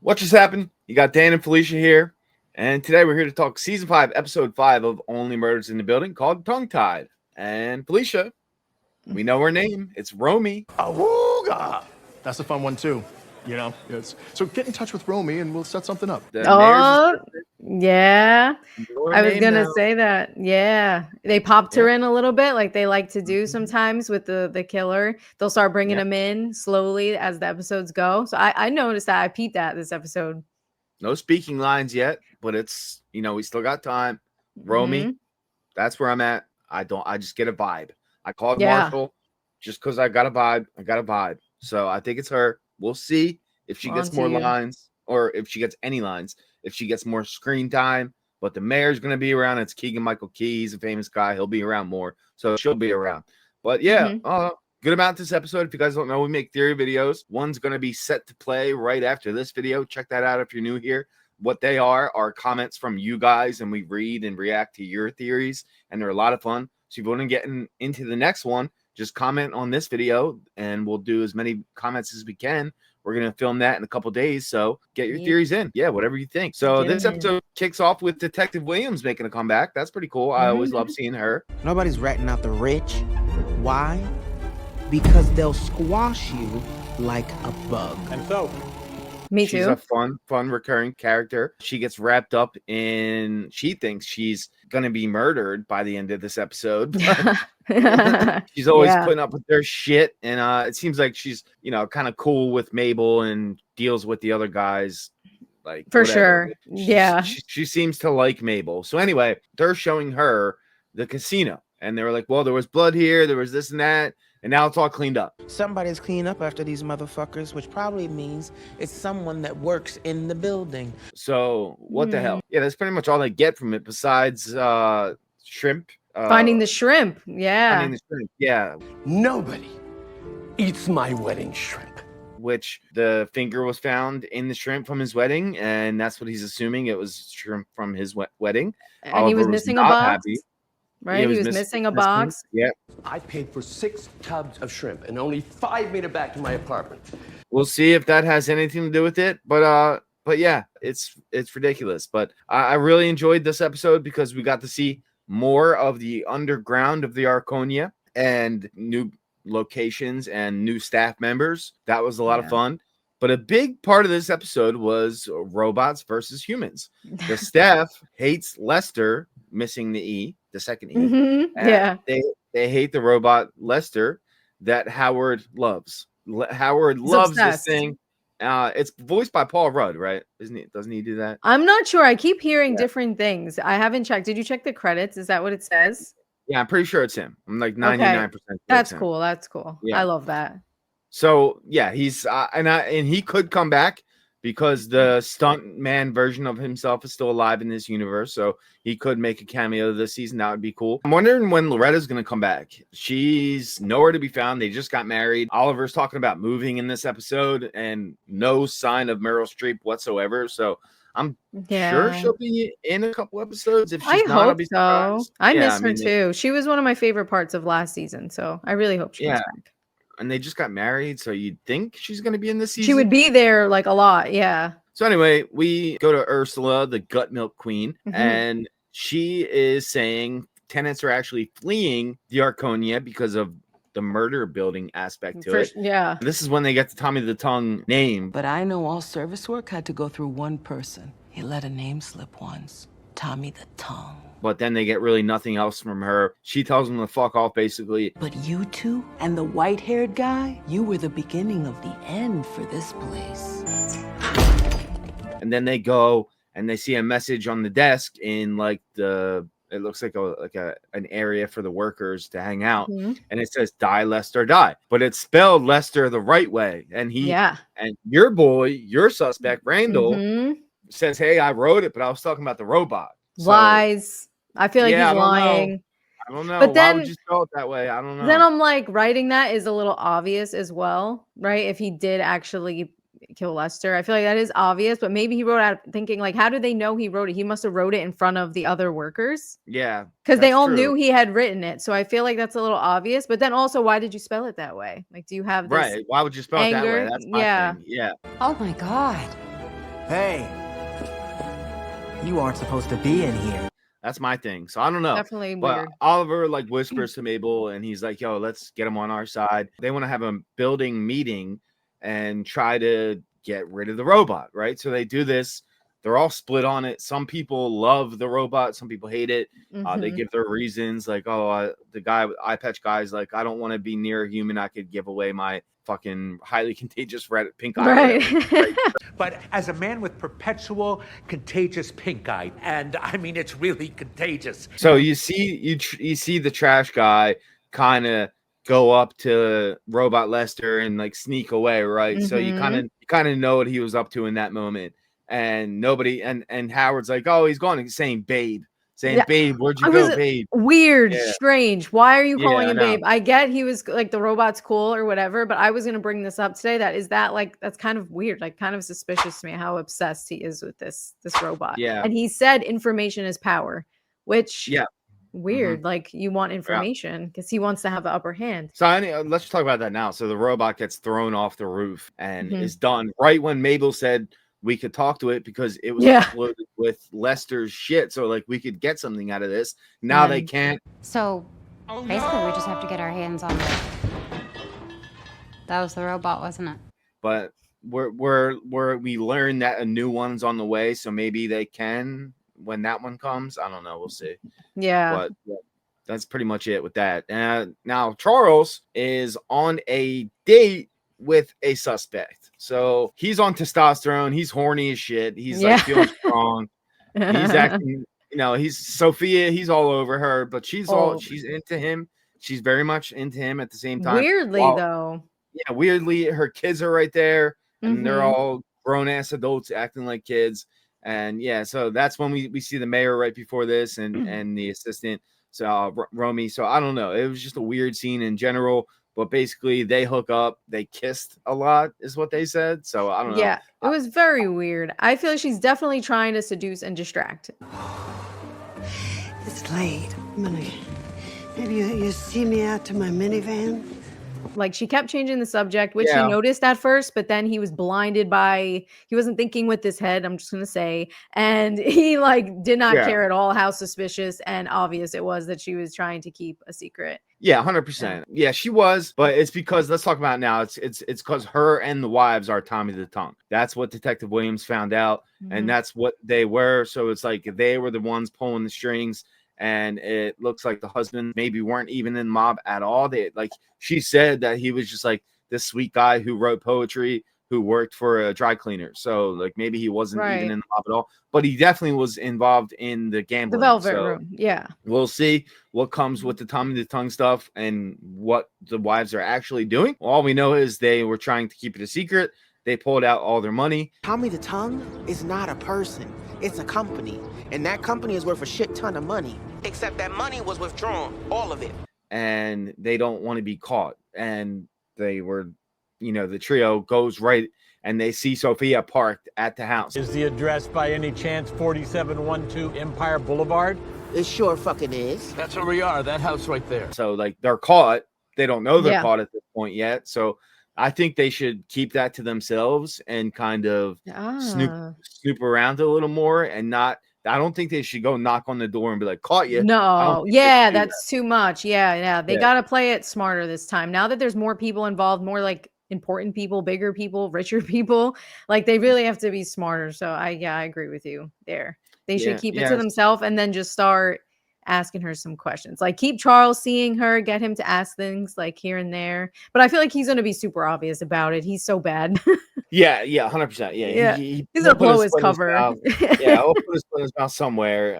What just happened? You got Dan and Felicia here, and today we're here to talk season 5, episode 5 of Only Murders in the Building, called Tongue Tied. And Felicia, we know her name. It's Romy. Awooga! That's a fun one too. You know, so get in touch with Romy and we'll set something up. The Oh, mayor's yeah. your I was name gonna now. say that. Yeah. They popped her in a little bit like they like to do sometimes with the killer. They'll start bringing him in slowly as the episodes go. So I noticed that. I peeped that this episode. No speaking lines yet, but it's, we still got time. Romy, that's where I'm at. I just get a vibe. I called Marshall just because I got a vibe. So I think it's her. We'll see if she gets more lines or if she gets any lines, if she gets more screen time. But the mayor's going to be around. It's Keegan-Michael Key. He's a famous guy. He'll be around more. So she'll be around. But yeah, good amount this episode. If you guys don't know, we make theory videos. One's going to be set to play right after this video. Check that out if you're new here. What they are comments from you guys, and we read and react to your theories, and they're a lot of fun. So if you want to get into the next one, just comment on this video, and we'll do as many comments as we can. We're going to film that in a couple days, so get your theories in. Yeah, whatever you think. So this episode kicks off with Detective Williams making a comeback. That's pretty cool. I always love seeing her. Nobody's ratting out the rich. Why? Because they'll squash you like a bug. And so, Me too. She's a fun recurring character. She gets wrapped up in, she thinks she's going to be murdered by the end of this episode. She's always putting up with their shit. And it seems like she's, kind of cool with Mabel and deals with the other guys. Like For whatever. sure. She seems to like Mabel. So anyway, they're showing her the casino. And they were like, well, there was blood here. There was this and that. And now it's all cleaned up. Somebody's cleaning up after these motherfuckers, which probably means it's someone that works in the building. So what the hell? Yeah, that's pretty much all they get from it besides shrimp. Finding the shrimp. Yeah. Finding the shrimp. Yeah. nobody eats my wedding shrimp. Which the finger was found in the shrimp from his wedding. And that's what he's assuming. It was shrimp from his wedding. And Oliver he was missing a not box. happy. Right? He was missing a box. Yeah. I paid for 6 tubs of shrimp and only 5 made it back to my apartment. We'll see if that has anything to do with it. But yeah, it's ridiculous. But I really enjoyed this episode because we got to see more of the underground of the Arconia and new locations and new staff members. That was a lot of fun. But a big part of this episode was robots versus humans. The staff hates Lester, missing the E, the second E. They hate the robot Lester that Howard loves. Howard loves this thing. It's voiced by Paul Rudd, right? Isn't he? Doesn't he do that? I'm not sure. I keep hearing different things. I haven't checked. Did you check the credits? Is that what it says? Yeah, I'm pretty sure it's him. I'm like 99%. That's cool. That's cool. Yeah. I love that. So yeah, he's and he could come back because the stunt man version of himself is still alive in this universe. So he could make a cameo this season. That would be cool. I'm wondering when Loretta's going to come back. She's nowhere to be found. They just got married. Oliver's talking about moving in this episode and no sign of Meryl Streep whatsoever. So I'm sure she'll be in a couple episodes. If she's not, I'll be surprised. I miss her too. She was one of my favorite parts of last season. So I really hope she comes back. And they just got married, so you'd think she's going to be in this season. She would be there like a lot, yeah. So anyway, we go to Ursula, the gut milk queen, and she is saying tenants are actually fleeing the Arconia because of the murder building aspect to it. Yeah. This is when they get the Tommy the Tongue name. But I know all service work had to go through one person. He let a name slip once. Tommy the Tongue. But then they get really nothing else from her. She tells them to fuck off, basically. But you two and the white-haired guy, you were the beginning of the end for this place. And then they go and they see a message on the desk in like it looks like an area for the workers to hang out. And it says die Lester die. But it's spelled Lester the right way. And and your boy, your suspect, Randall, says, hey, I wrote it, but I was talking about the robot. So, lies. I feel like he's lying. I don't know. But then, why would you spell it that way? I don't know. Then I'm like, writing that is a little obvious as well, right? If he did actually kill Lester, I feel like that is obvious. But maybe he wrote out thinking like, how do they know he wrote it? He must have wrote it in front of the other workers. Yeah, because they all knew he had written it. So I feel like that's a little obvious. But then also, why did you spell it that way? Like, do you have this right? Why would you spell it that way? That's my thing. Yeah. Oh my God. Hey, you aren't supposed to be in here. That's my thing. So I don't know. Definitely But weird. Oliver like whispers to Mabel and he's like, yo, let's get him on our side. They want to have a building meeting and try to get rid of the robot, right? So they do this. They're all split on it. Some people love the robot. Some people hate it. They give their reasons like, oh, the guy, eye patch guy's like, I don't want to be near a human. I could give away my fucking highly contagious red pink eye. Right. But as a man with perpetual contagious pink eye, and I mean, it's really contagious. So you see, you see the trash guy kind of go up to Robot Lester and like sneak away, right? So you kind of know what he was up to in that moment. And nobody and Howard's like, oh, he's gone. He's saying, babe, babe, where'd you go, babe? Weird, strange. Why are you calling him I babe? I get he was like the robot's cool or whatever, but I was gonna bring this up today. That's kind of weird, like kind of suspicious to me how obsessed he is with this robot. Yeah. And he said information is power, which weird. Mm-hmm. Like you want information because he wants to have the upper hand. So let's talk about that now. So the robot gets thrown off the roof and is done right when Mabel said we could talk to it because it was loaded with Lester's shit. So like we could get something out of this. Now they can't. So basically we just have to get our hands on it. That was the robot, wasn't it? But we learned that a new one's on the way. So maybe they can when that one comes. I don't know. We'll see. Yeah. But that's pretty much it with that. Now Charles is on a date with a suspect. So he's on testosterone. He's horny as shit. He's like feeling strong. He's acting, he's Sophia. He's all over her, but she's into him. She's very much into him at the same time. Weirdly, though. Yeah, weirdly, her kids are right there, and they're all grown ass adults acting like kids. And so that's when we see the mayor right before this, and the assistant, so Romy. So I don't know. It was just a weird scene in general. But basically, they hook up. They kissed a lot, is what they said. So I don't know. Yeah, it was very weird. I feel like she's definitely trying to seduce and distract. It's late. Maybe you see me out to my minivan. Like she kept changing the subject, which he noticed at first, but then he was blinded by, he wasn't thinking with his head, I'm just going to say, and he like did not care at all how suspicious and obvious it was that she was trying to keep a secret. Yeah, 100%. Yeah, she was, but it's because, let's talk about it now. It's because her and the wives are Tommy the Tongue. That's what Detective Williams found out, and that's what they were. So it's like they were the ones pulling the strings. And it looks like the husband maybe weren't even in the mob at all. They like she said that he was just like this sweet guy who wrote poetry, who worked for a dry cleaner. So like maybe he wasn't even in the mob at all, but he definitely was involved in the gambling. The Velvet Room. Yeah. We'll see what comes with the Tommy the Tongue stuff and what the wives are actually doing. All we know is they were trying to keep it a secret. They pulled out all their money. Tommy the Tongue is not a person. It's a company. And that company is worth a shit ton of money. Except that money was withdrawn. All of it. And they don't want to be caught. And they were, the trio goes right and they see Sophia parked at the house. Is the address by any chance 4712 Empire Boulevard? It sure fucking is. That's where we are. That house right there. So like they're caught. They don't know they're caught at this point yet. So I think they should keep that to themselves and kind of snoop around a little more and not. I don't think they should go knock on the door and be like, caught you. No, that's too much. Yeah. They got to play it smarter this time. Now that there's more people involved, more like important people, bigger people, richer people, like they really have to be smarter. So I agree with you there. They should keep it to themselves and then just start asking her some questions. Like keep Charles seeing her, get him to ask things like here and there. But I feel like he's going to be super obvious about it. He's so bad. 100%. Yeah. He's going to blow his cover. I'll put his foot in his mouth somewhere.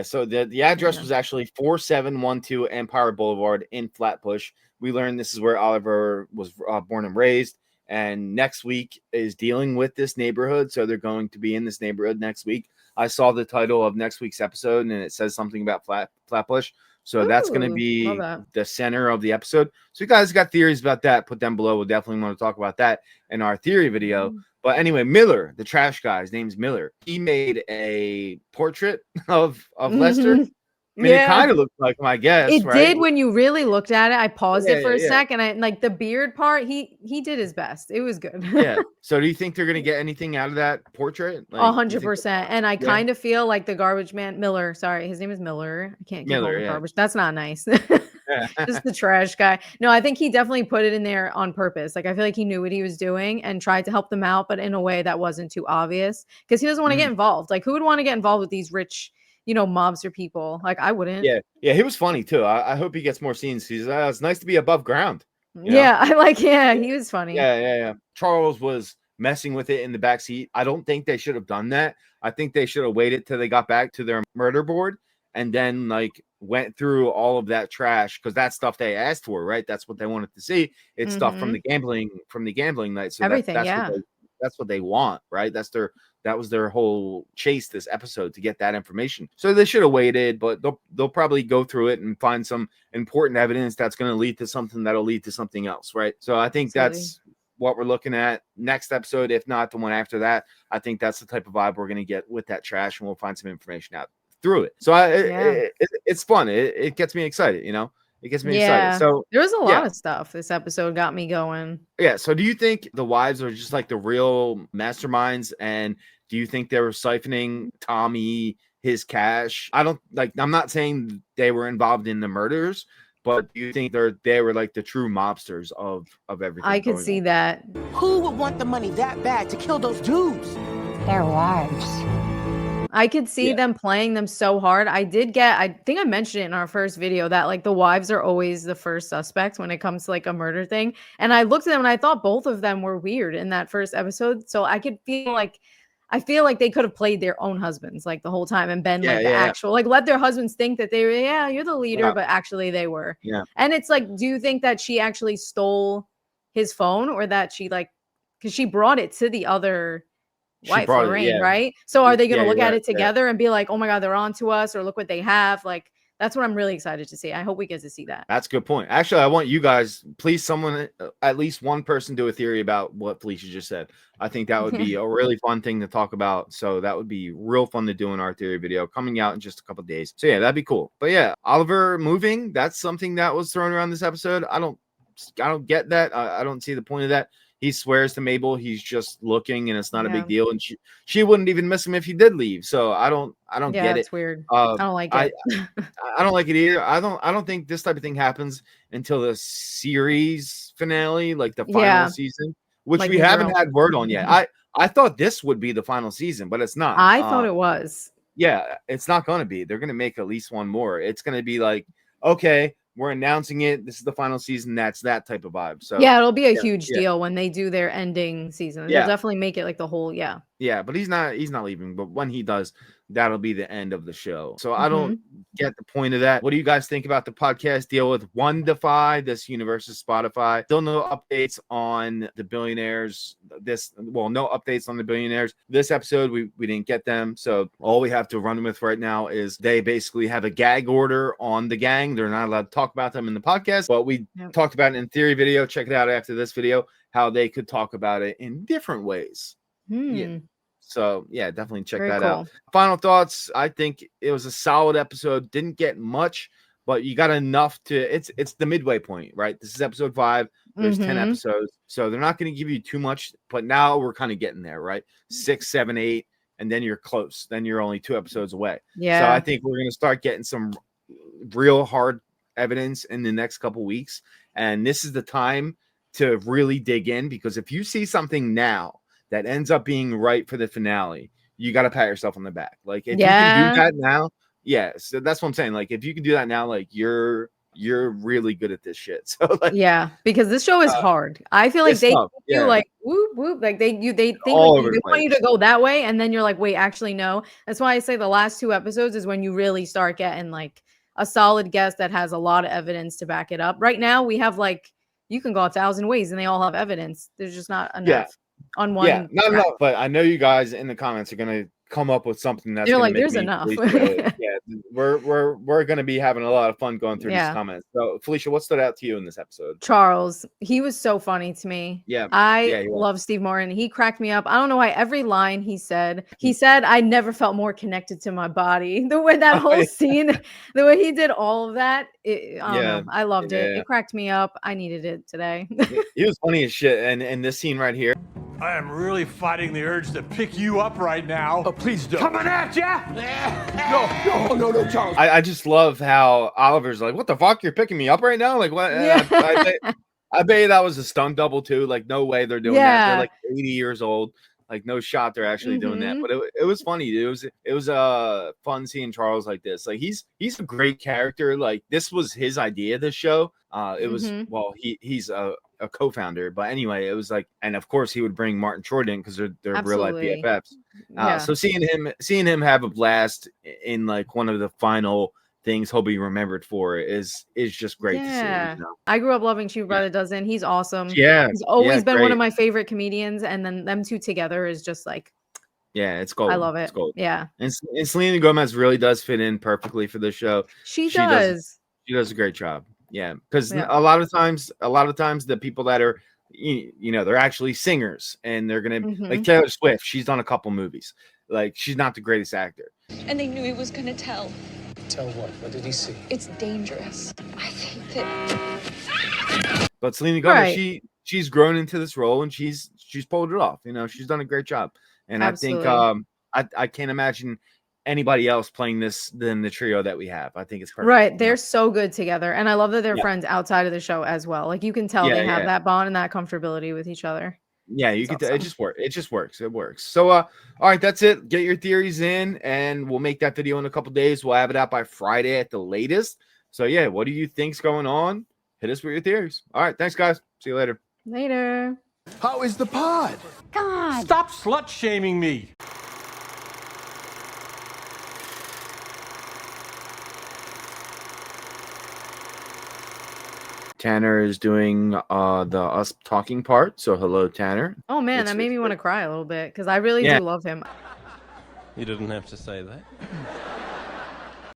So the address was actually 4712 Empire Boulevard in Flatbush. We learned this is where Oliver was born and raised. And next week is dealing with this neighborhood. So they're going to be in this neighborhood next week. I saw the title of next week's episode and it says something about Flatbush. So that's going to be the center of the episode. So you guys got theories about that, put them below. We'll definitely want to talk about that in our theory video. But anyway, Miller, the trash guy, his name's Miller. He made a portrait of Lester. I mean, it kind of looked like him, I guess, It right? did when you really looked at it. I paused it for a Yeah. sec, and I like the beard part. He did his best. It was good. Yeah. So do you think they're gonna get anything out of that portrait? Like, you think 100%. And I yeah. kind of feel like the garbage man Miller. Sorry, his name is Miller. I can't keep Miller, calling him yeah. garbage. That's not nice. Yeah. Just the trash guy. No, I think he definitely put it in there on purpose. Like I feel like he knew what he was doing and tried to help them out, but in a way that wasn't too obvious because he doesn't want to get involved. Like who would want to get involved with these rich, mobster people? Like I wouldn't. Yeah, he was funny too. I hope he gets more scenes. It's nice to be above ground. Yeah, he was funny. Yeah. Charles was messing with it in the back seat. I don't think they should have done that. I think they should have waited till they got back to their murder board and then like went through all of that trash because that's stuff they asked for, right? That's what they wanted to see. It's stuff from the gambling night. So everything, that's what they want, right? That was their whole chase this episode to get that information. So they should have waited, but they'll probably go through it and find some important evidence that's going to lead to something that'll lead to something else, right? So I think that's what we're looking at next episode, if not the one after that. I think that's the type of vibe we're going to get with that trash, and we'll find some information out through it. So it's fun. It gets me excited, It gets me excited. So there was a lot of stuff. This episode got me going. Yeah. So do you think the wives are just like the real masterminds? And do you think they were siphoning Tommy his cash? I'm not saying they were involved in the murders, but do you think they were like the true mobsters of everything? I could see that. Who would want the money that bad to kill those dudes? Their wives. I could see them playing them so hard. I think I mentioned it in our first video that like the wives are always the first suspects when it comes to like a murder thing. And I looked at them and I thought both of them were weird in that first episode. So I feel like they could have played their own husbands like the whole time and been actual, like let their husbands think that they were, you're the leader, but actually they were. Yeah. And it's like, do you think that she actually stole his phone or that she because she brought it to the other wife, Lorraine, right? So are they going to look at it together and be like, oh my God, they're on to us, or look what they have? Like, that's what I'm really excited to see. I hope we get to see that. That's a good point. Actually, I want you guys, please, someone, at least one person do a theory about what Felicia just said. I think that would be a really fun thing to talk about. So that would be real fun to do in our theory video coming out in just a couple of days. So yeah, that'd be cool. But yeah, Oliver moving, that's something that was thrown around this episode. I don't get that. I don't see the point of that. He swears to Mabel he's just looking and it's not a big deal, and she wouldn't even miss him if he did leave. So I don't get it. It's weird. I don't like it. I don't like it either. I don't think this type of thing happens until the series finale, like the final season, which we haven't had word on yet. I thought this would be the final season, but it's not. I thought it was. Yeah, it's not going to be. They're going to make at least one more. It's going to be like, okay, we're announcing it. This is the final season. That's that type of vibe. So yeah, it'll be a huge deal when they do their ending season. They'll definitely make it like the whole. Yeah, but he's not leaving. But when he does, that'll be the end of the show. So I don't get the point of that. What do you guys think about the podcast deal with One Defy? This universe is Spotify. Still no updates on the billionaires. No updates on the billionaires. This episode, we didn't get them. So all we have to run with right now is they basically have a gag order on the gang. They're not allowed to talk about them in the podcast, but we talked about it in theory video. Check it out after this video, how they could talk about it in different ways. Yeah. So yeah, definitely check that out. Final thoughts. I think it was a solid episode. Didn't get much, but you got enough to it's the midway point, right? This is episode 5. There's 10 episodes. So they're not going to give you too much, but now we're kind of getting there, right? 6, 7, 8, and then you're close. Then you're only 2 episodes away. Yeah. So I think we're going to start getting some real hard evidence in the next couple weeks. And this is the time to really dig in, because if you see something now that ends up being right for the finale, you got to pat yourself on the back. Like if you can do that now, so that's what I'm saying. Like if you can do that now, like you're really good at this shit. So like, because this show is hard. I feel like they do like whoop whoop, like they think like, they want you to go that way, and then you're like, wait, actually no. That's why I say the last 2 episodes is when you really start getting like a solid guess that has a lot of evidence to back it up. Right now we have like, you can go 1,000 ways and they all have evidence. There's just not enough on one. Yeah, no, but I know you guys in the comments are gonna come up with something that's like, there's enough. we're gonna be having a lot of fun going through these Yeah. comments. So, Felicia, what stood out to you in this episode? Charles, he was so funny to me. Yeah, I he was. love Steve Martin. He cracked me up. I don't know why every line he said, I never felt more connected to my body. The way that whole scene, the way he did all of that, I don't know. I loved it. It cracked me up. I needed it today. He was funny as shit. And this scene right here. I am really fighting the urge to pick you up right now. Oh, please don't. Coming at ya! No, Charles. I just love how Oliver's like, "What the fuck? You're picking me up right now?" Like, what? Yeah. I bet you that was a stunt double too. Like, no way they're doing that. They're like 80 years old. Like, no shot they're actually doing that. But it was funny. It was fun seeing Charles like this. Like, he's a great character. Like, this was his idea. This show. It was he's a co-founder, but anyway, it was like, and of course he would bring Martin Short in because they're real life BFFs. So seeing him have a blast in like one of the final things he'll be remembered for is just great to see. You know? I grew up loving Cheap Brother Dozen. He's awesome. Yeah, he's always been one of my favorite comedians, and then them two together is just like, it's gold. I love it. It's gold. Yeah, and Selena Gomez really does fit in perfectly for the show. She does a great job. Yeah, because a lot of times the people that are you know, they're actually singers, and they're gonna like Taylor Swift. She's done a couple movies. Like, she's not the greatest actor. And they knew he was gonna tell. Tell what? What did he see? It's dangerous. I think that. But Selena Gomez, she's grown into this role, and she's pulled it off. You know, she's done a great job. And Absolutely. I think I can't imagine anybody else playing this than the trio that we have. I think it's perfect. Right. They're so good together. And I love that they're friends outside of the show as well. Like, you can tell they have that bond and that comfortability with each other. Yeah, you can. It just works. It just works. It works. So, all right, that's it. Get your theories in, and we'll make that video in a couple days. We'll have it out by Friday at the latest. So, yeah, what do you think's going on? Hit us with your theories. All right, thanks, guys. See you later. Later. How is the pod? God. Stop slut shaming me. Tanner is doing the us talking part. So hello, Tanner. Oh man, that made me want to cry a little bit because I really do love him. You didn't have to say that.